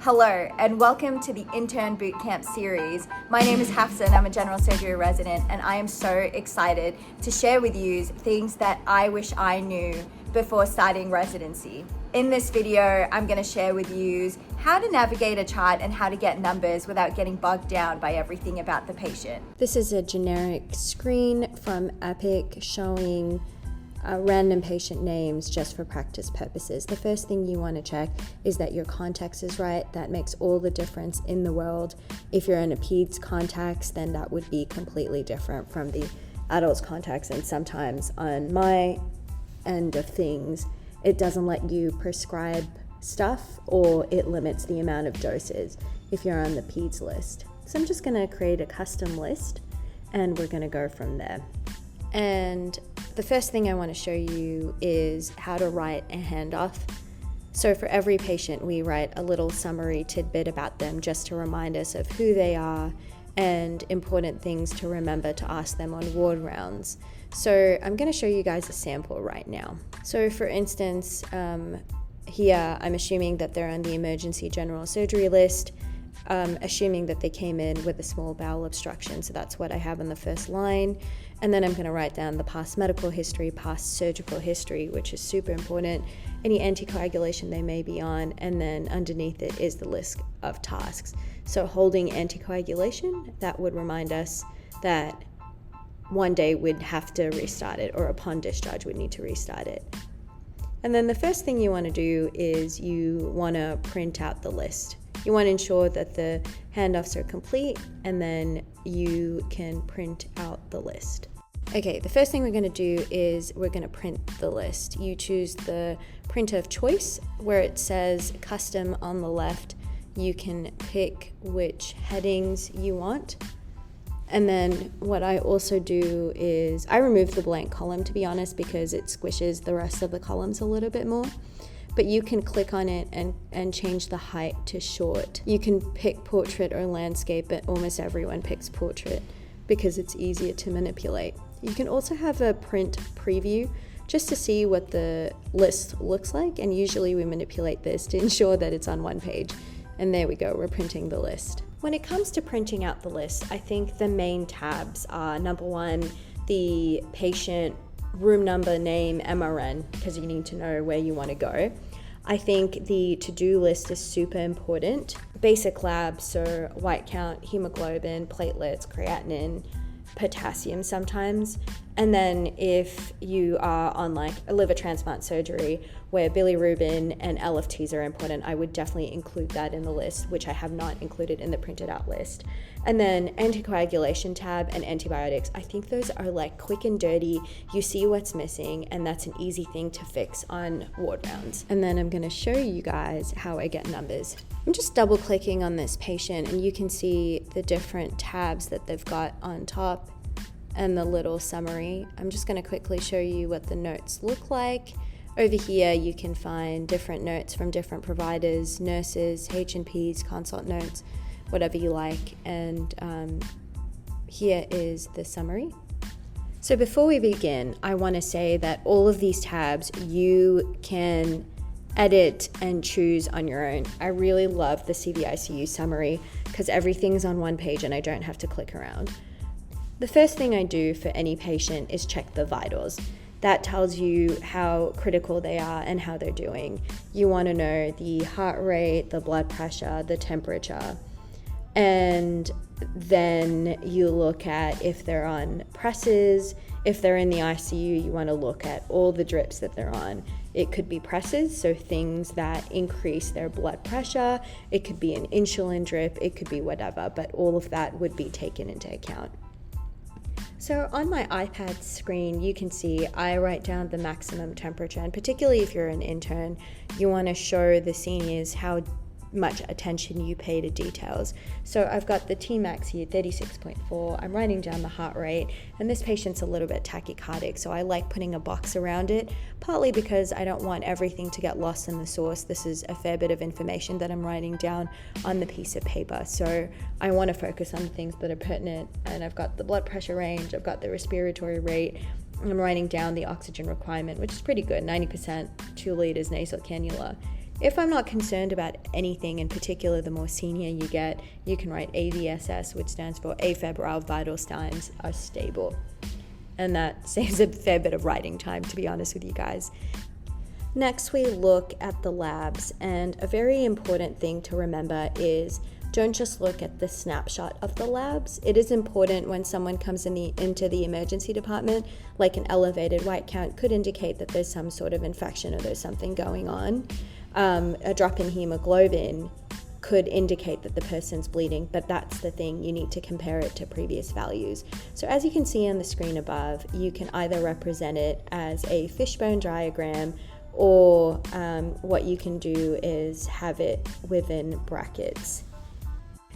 Hello and welcome to the Intern Bootcamp series. My name is Hafsa and I'm a general surgery resident, and I am so excited to share with you things that I wish I knew before starting residency. In this video, I'm going to share with you how to navigate a chart and how to get numbers without getting bogged down by everything about the patient. This is a generic screen from Epic showing random patient names just for practice purposes. The first thing you want to check is that your context is right. That makes all the difference in the world. If you're in a peds context, then that would be completely different from the adults context, and sometimes on my end of things, it doesn't let you prescribe stuff or it limits the amount of doses if you're on the peds list. So I'm just going to create a custom list and we're going to go from there. And the first thing I want to show you is how to write a handoff. So for every patient, we write a little summary tidbit about them just to remind us of who they are and important things to remember to ask them on ward rounds. So I'm going to show you guys a sample right now. So for instance, here I'm assuming that they're on the emergency general surgery list, assuming that they came in with a small bowel obstruction. So that's what I have in the first line. And then I'm going to write down the past medical history, past surgical history, which is super important, any anticoagulation they may be on, and then underneath it is the list of tasks. So holding anticoagulation, that would remind us that one day we'd have to restart it, or upon discharge we'd need to restart it. And then the first thing you want to do is you want to print out the list. You want to ensure that the handoffs are complete, and then you can print out the list. Okay, the first thing we're going to do is we're going to print the list. You choose the printer of choice where it says custom on the left. You can pick which headings you want. And then what I also do is I remove the blank column, to be honest, because it squishes the rest of the columns a little bit more. But you can click on it and change the height to short. You can pick portrait or landscape, but almost everyone picks portrait because it's easier to manipulate. You can also have a print preview just to see what the list looks like, and usually we manipulate this to ensure that it's on one page. And there we go, we're printing the list. When it comes to printing out the list, I think the main tabs are number one, the patient room number, name, MRN, because you need to know where you want to go. I think the to-do list is super important. Basic labs, so white count, hemoglobin, platelets, creatinine, potassium sometimes. And then if you are on like a liver transplant surgery where bilirubin and LFTs are important, I would definitely include that in the list, which I have not included in the printed out list. And then anticoagulation tab and antibiotics. I think those are like quick and dirty. You see what's missing, and that's an easy thing to fix on ward rounds. And then I'm gonna show you guys how I get numbers. I'm just double clicking on this patient and you can see the different tabs that they've got on top and the little summary. I'm just going to quickly show you what the notes look like. Over here you can find different notes from different providers, nurses, H&Ps, consult notes, whatever you like. And here is the summary. So before we begin, I want to say that all of these tabs you can edit and choose on your own. I really love the CVICU summary because everything's on one page and I don't have to click around. The first thing I do for any patient is check the vitals. That tells you how critical they are and how they're doing. You want to know the heart rate, the blood pressure, the temperature. And then you look at if they're on presses. If they're in the ICU, you want to look at all the drips that they're on. It could be presses, so things that increase their blood pressure. It could be an insulin drip. It could be whatever, but all of that would be taken into account. So on my iPad screen, you can see I write down the maximum temperature, and particularly if you're an intern, you want to show the seniors how much attention you pay to details. So I've got the Tmax here, 36.4. I'm writing down the heart rate, and this patient's a little bit tachycardic, so I like putting a box around it, partly because I don't want everything to get lost in the source. This is a fair bit of information that I'm writing down on the piece of paper, so I want to focus on the things that are pertinent. And I've got the blood pressure range, I've got the respiratory rate, I'm writing down the oxygen requirement, which is pretty good, 90%, 2 liters nasal cannula. If I'm not concerned about anything in particular, the more senior you get, you can write AVSS, which stands for afebrile vital signs are stable. And that saves a fair bit of writing time, to be honest with you guys. Next, we look at the labs, and a very important thing to remember is don't just look at the snapshot of the labs. It is important when someone comes into the emergency department, like an elevated white count could indicate that there's some sort of infection or there's something going on. A drop in hemoglobin could indicate that the person's bleeding, but that's the thing, you need to compare it to previous values. So as you can see on the screen above, you can either represent it as a fishbone diagram, or what you can do is have it within brackets.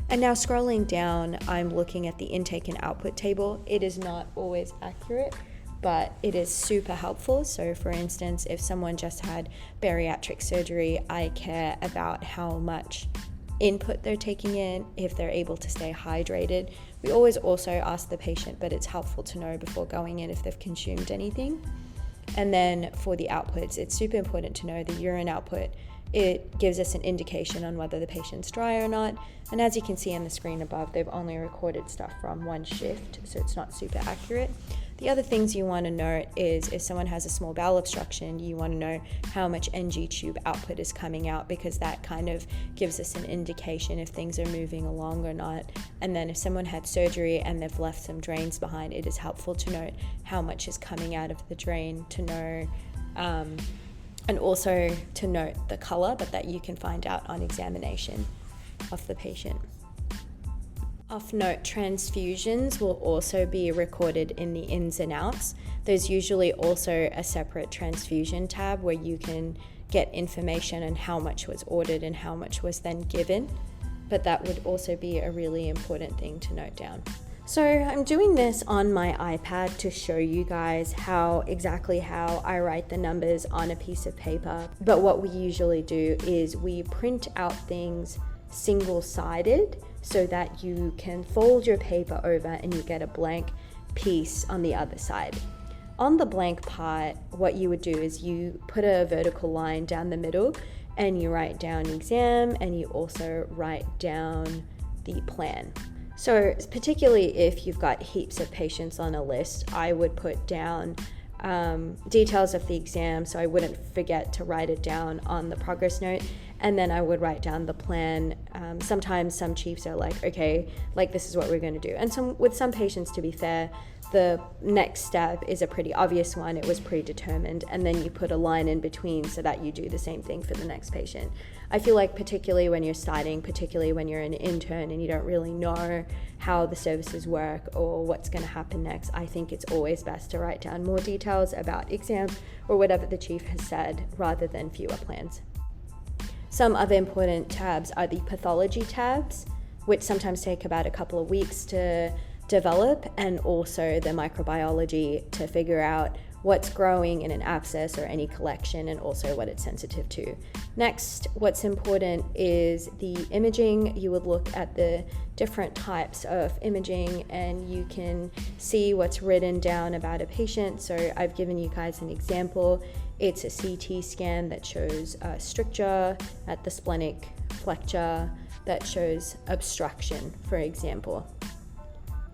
And now scrolling down, I'm looking at the intake and output table. It is not always accurate, but it is super helpful. So for instance, if someone just had bariatric surgery, I care about how much input they're taking in, if they're able to stay hydrated. We always also ask the patient, but it's helpful to know before going in if they've consumed anything. And then for the outputs, it's super important to know the urine output. It gives us an indication on whether the patient's dry or not. And as you can see on the screen above, they've only recorded stuff from one shift, so it's not super accurate. The other things you want to note is if someone has a small bowel obstruction, you want to know how much NG tube output is coming out, because that kind of gives us an indication if things are moving along or not. And then if someone had surgery and they've left some drains behind, it is helpful to note how much is coming out of the drain to know, and also to note the color, but that you can find out on examination of the patient. Off note, transfusions will also be recorded in the ins and outs. There's usually also a separate transfusion tab where you can get information on how much was ordered and how much was then given, but that would also be a really important thing to note down. So I'm doing this on my iPad to show you guys exactly how I write the numbers on a piece of paper. But what we usually do is we print out things single-sided so that you can fold your paper over and you get a blank piece on the other side. On the blank part, what you would do is you put a vertical line down the middle and you write down exam, and you also write down the plan. So particularly if you've got heaps of patients on a list, I would put down details of the exam so I wouldn't forget to write it down on the progress note, and then I would write down the plan. Sometimes some chiefs are like, okay, like this is what we're going to do. And with some patients, to be fair, the next step is a pretty obvious one. It was predetermined, and then you put a line in between so that you do the same thing for the next patient. I feel like particularly when you're starting, particularly when you're an intern and you don't really know how the services work or what's going to happen next, I think it's always best to write down more details about exam or whatever the chief has said rather than fewer plans. Some other important tabs are the pathology tabs, which sometimes take about a couple of weeks to develop, and also the microbiology to figure out what's growing in an abscess or any collection, and also what it's sensitive to. Next, what's important is the imaging. You would look at the different types of imaging and you can see what's written down about a patient. So I've given you guys an example. It's a CT scan that shows a stricture at the splenic flexure that shows obstruction, for example.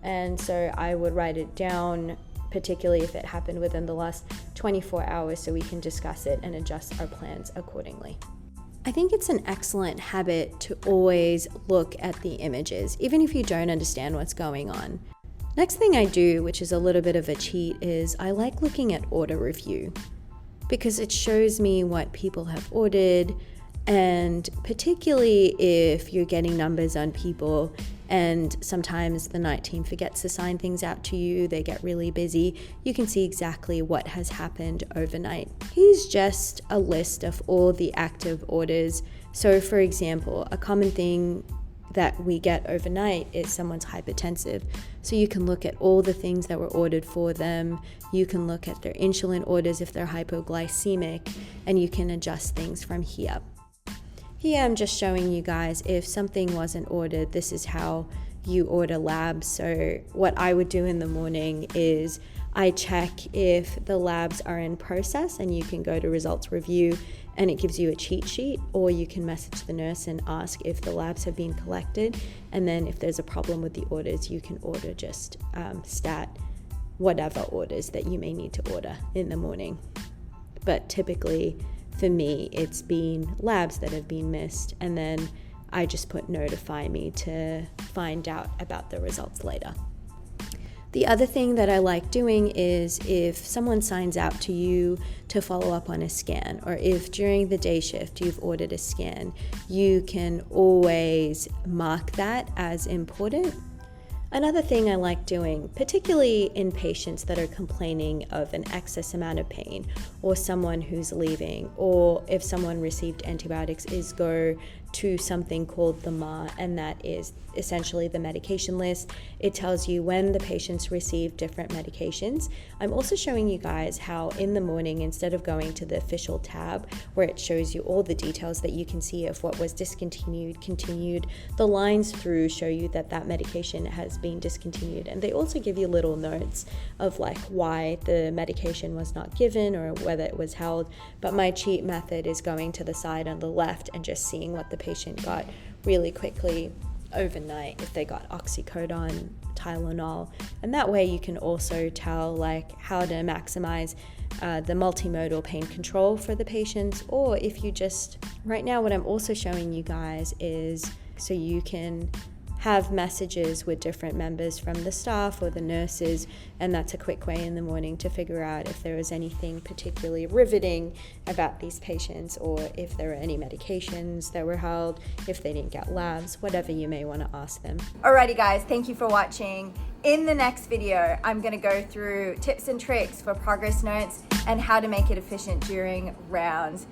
And so I would write it down, particularly if it happened within the last 24 hours, so we can discuss it and adjust our plans accordingly. I think it's an excellent habit to always look at the images, even if you don't understand what's going on. Next thing I do, which is a little bit of a cheat, is I like looking at order review because it shows me what people have ordered, and particularly if you're getting numbers on people and sometimes the night team forgets to sign things out to you, they get really busy, you can see exactly what has happened overnight. Here's just a list of all the active orders. So for example, a common thing that we get overnight is someone's hypertensive. So you can look at all the things that were ordered for them. You can look at their insulin orders if they're hypoglycemic, and you can adjust things from here. Here I'm just showing you guys if something wasn't ordered, this is how you order labs. So what I would do in the morning is I check if the labs are in process, and you can go to results review and it gives you a cheat sheet, or you can message the nurse and ask if the labs have been collected, and then if there's a problem with the orders, you can order just stat whatever orders that you may need to order in the morning. But typically for me, it's been labs that have been missed, and then I just put notify me to find out about the results later. The other thing that I like doing is if someone signs out to you to follow up on a scan, or if during the day shift you've ordered a scan, you can always mark that as important. Another thing I like doing, particularly in patients that are complaining of an excess amount of pain, or someone who's leaving, or if someone received antibiotics, is go to something called the MA, and that is essentially the medication list. It tells you when the patients receive different medications. I'm also showing you guys how in the morning, instead of going to the official tab where it shows you all the details that you can see of what was discontinued, continued, the lines through show you that that medication has been discontinued, and they also give you little notes of like why the medication was not given or whether it was held. But my cheat method is going to the side on the left and just seeing what the patient got really quickly overnight, if they got oxycodone, Tylenol, and that way you can also tell like how to maximize the multimodal pain control for the patients. Or if you just, right now what I'm also showing you guys is so you can have messages with different members from the staff or the nurses, and that's a quick way in the morning to figure out if there was anything particularly riveting about these patients, or if there were any medications that were held, if they didn't get labs, whatever you may want to ask them. Alrighty guys, thank you for watching. In the next video, I'm gonna go through tips and tricks for progress notes and how to make it efficient during rounds.